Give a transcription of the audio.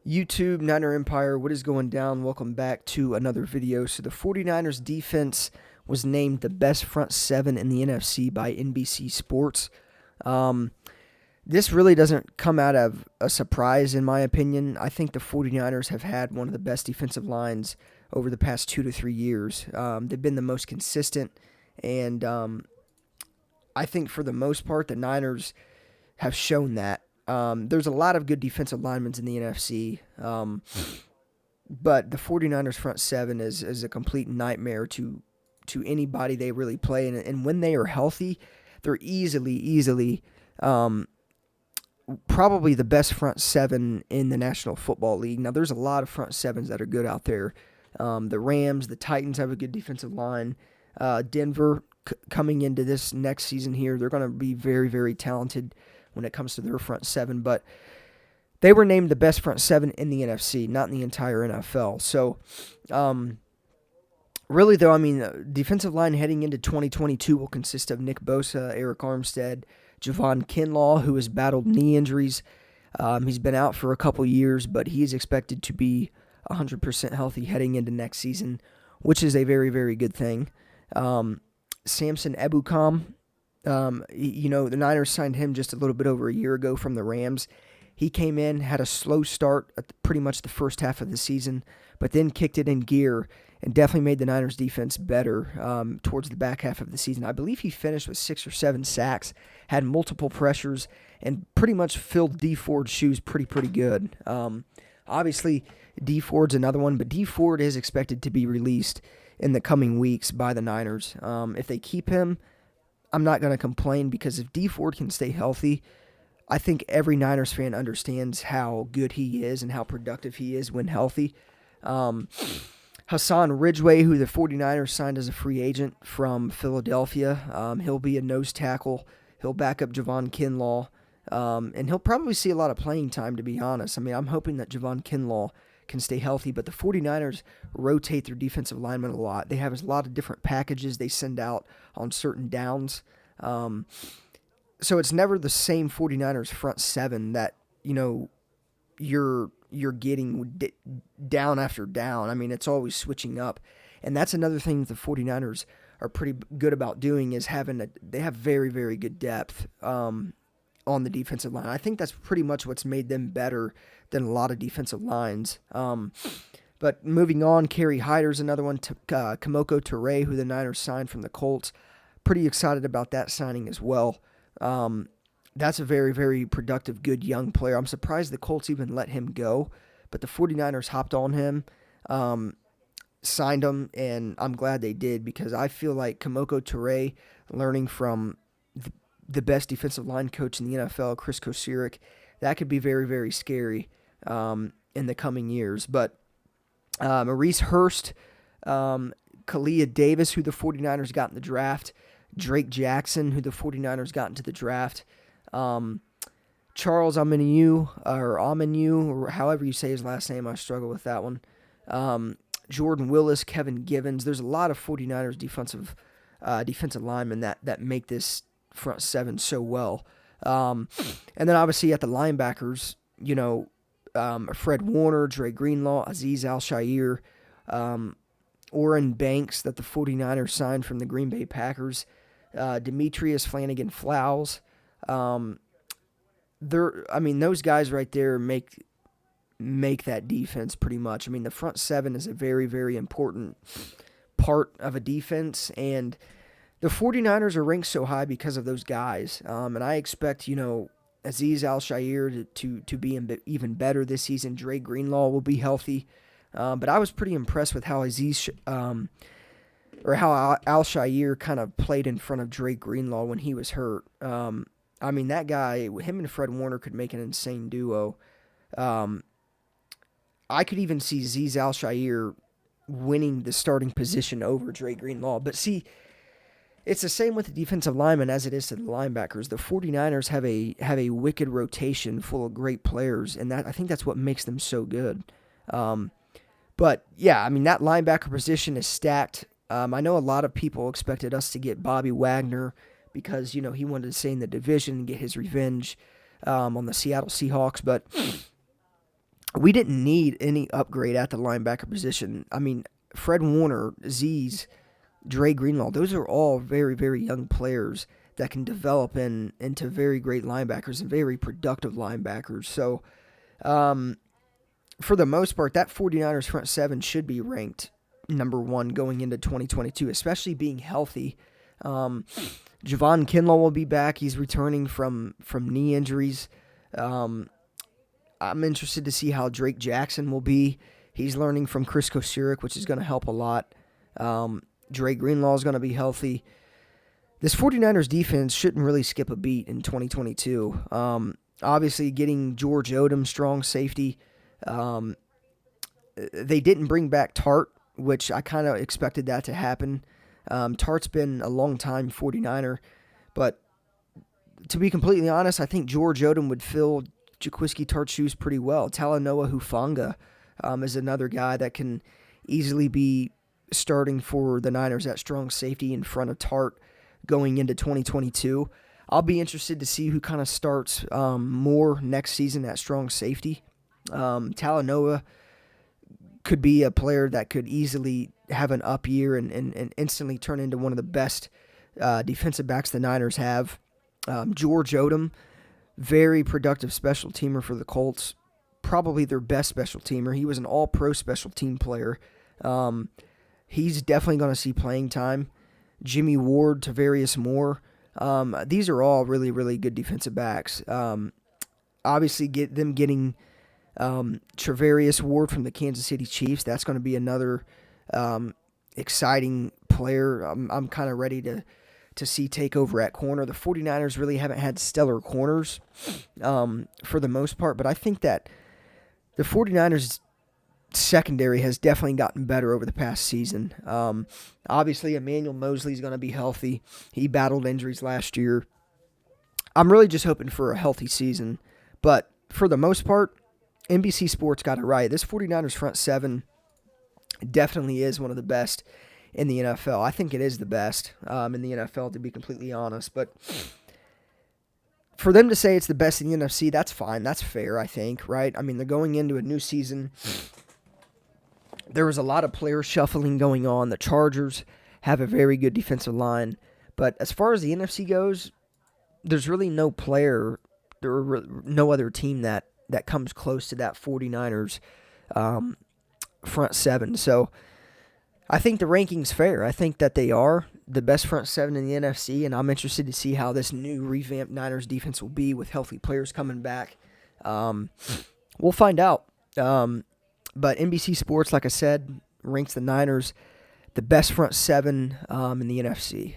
YouTube, Niner Empire, what is going down? Welcome back to another video. So the 49ers defense was named the best front seven in the NFC by NBC Sports. This really doesn't come out of a surprise, in my opinion. I think the 49ers have had one of the best defensive lines over the past 2 to 3 years. They've been the most consistent, and I think for the most part, the Niners have shown that. There's a lot of good defensive linemen in the NFC, but the 49ers front seven is a complete nightmare to anybody they really play. And when they are healthy, they're easily probably the best front seven in the National Football League. Now, there's a lot of front sevens that are good out there. The Rams, the Titans have a good defensive line. Denver, coming into this next season here, they're going to be very, very talented when it comes to their front seven, but they were named the best front seven in the NFC, not in the entire NFL. So, really though, I mean, defensive line heading into 2022 will consist of Nick Bosa, Eric Armstead, Javon Kinlaw, who has battled knee injuries. He's been out for a couple years, but he is expected to be 100% healthy heading into next season, which is a very, very good thing. Samson Ebukam, the Niners signed him just a little bit over a year ago from the Rams. He came in, had a slow start at pretty much the first half of the season, but then kicked it in gear and definitely made the Niners defense better towards the back half of the season. I believe he finished with 6 or 7 sacks, had multiple pressures, and pretty much filled Dee Ford's shoes pretty good. Obviously, Dee Ford's another one, but Dee Ford is expected to be released in the coming weeks by the Niners. If they keep him, I'm not going to complain, because if Dee Ford can stay healthy, I think every Niners fan understands how good he is and how productive he is when healthy. Hassan Ridgeway, who the 49ers signed as a free agent from Philadelphia, he'll be a nose tackle. He'll back up Javon Kinlaw, and he'll probably see a lot of playing time, to be honest. I mean, I'm hoping that Javon Kinlaw can stay healthy, but the 49ers rotate their defensive linemen a lot. They have a lot of different packages they send out on certain downs. So it's never the same 49ers front seven that, you're getting down after down. I mean, it's always switching up. And that's another thing that the 49ers are pretty good about doing, is they have very, very good depth on the defensive line. I think that's pretty much what's made them better than a lot of defensive lines. But moving on, Carrie Hyder is another one. Kamoko Toure, who the Niners signed from the Colts. Pretty excited about that signing as well. That's a very, very productive, good young player. I'm surprised the Colts even let him go, but the 49ers hopped on him, signed him, and I'm glad they did, because I feel like Kamoko Toure, learning from the best defensive line coach in the NFL, Chris Kosirik, that could be very, very scary in the coming years. But Maurice Hurst, Kalia Davis, who the 49ers got in the draft, Drake Jackson, who the 49ers got into the draft, Charles Omenihu, or however you say his last name, I struggle with that one, Jordan Willis, Kevin Givens. There's a lot of 49ers defensive linemen that make this front seven so well. And then obviously at the linebackers, Fred Warner, Dre Greenlaw, Azeez Al-Shaair, Oren Banks, that the 49ers signed from the Green Bay Packers, Demetrius Flanagan-Flowers. Those guys right there make that defense pretty much. I mean, the front seven is a very, very important part of a defense, and the 49ers are ranked so high because of those guys. And I expect, Azeez Al-Shaair to be even better this season. Dre Greenlaw will be healthy. But I was pretty impressed with how how Al-Shaair kind of played in front of Dre Greenlaw when he was hurt. That guy, him and Fred Warner could make an insane duo. I could even see Azeez Al-Shaair winning the starting position over Dre Greenlaw. But see, it's the same with the defensive linemen as it is to the linebackers. The 49ers have a wicked rotation full of great players, and I think that's what makes them so good. But yeah, that linebacker position is stacked. I know a lot of people expected us to get Bobby Wagner because, he wanted to stay in the division and get his revenge on the Seattle Seahawks. But we didn't need any upgrade at the linebacker position. I mean, Fred Warner, Z's, Dre Greenlaw, those are all very, very young players that can develop into very great linebackers and very productive linebackers. So, for the most part, that 49ers front seven should be ranked number one going into 2022, especially being healthy. Javon Kinlaw will be back. He's returning from knee injuries. I'm interested to see how Drake Jackson will be. He's learning from Chris Kosirik, which is going to help a lot. Dre Greenlaw is going to be healthy. This 49ers defense shouldn't really skip a beat in 2022. Obviously, getting George Odom, strong safety. They didn't bring back Tart, which I kind of expected that to happen. Tart's been a long time 49er, but to be completely honest, I think George Odom would fill Jaquiski Tart's shoes pretty well. Talanoa Hufanga is another guy that can easily be starting for the Niners at strong safety in front of Tart going into 2022. I'll be interested to see who kind of starts more next season at strong safety. Talanoa could be a player that could easily have an up year and instantly turn into one of the best defensive backs the Niners have. George Odom, very productive special teamer for the Colts, probably their best special teamer. He was an all-pro special team player. He's definitely going to see playing time. Jimmy Ward, Tavarius Moore. These are all really, really good defensive backs. Obviously, getting Travarius Ward from the Kansas City Chiefs. That's going to be another exciting player. I'm kind of ready to see take over at corner. The 49ers really haven't had stellar corners for the most part, but I think that the 49ers secondary has definitely gotten better over the past season. Obviously, Emanuel Mosley is going to be healthy. He battled injuries last year. I'm really just hoping for a healthy season, but for the most part, NBC Sports got it right. This 49ers front seven definitely is one of the best in the NFL. I think it is the best in the NFL, to be completely honest. But for them to say it's the best in the NFC, that's fine. That's fair, I think, right? I mean, they're going into a new season. There was a lot of player shuffling going on. The Chargers have a very good defensive line. But as far as the NFC goes, there's really no player or no other team that comes close to that 49ers front seven. So I think the ranking's fair. I think that they are the best front seven in the NFC, and I'm interested to see how this new revamped Niners defense will be with healthy players coming back. We'll find out. But NBC Sports, like I said, ranks the Niners the best front seven in the NFC.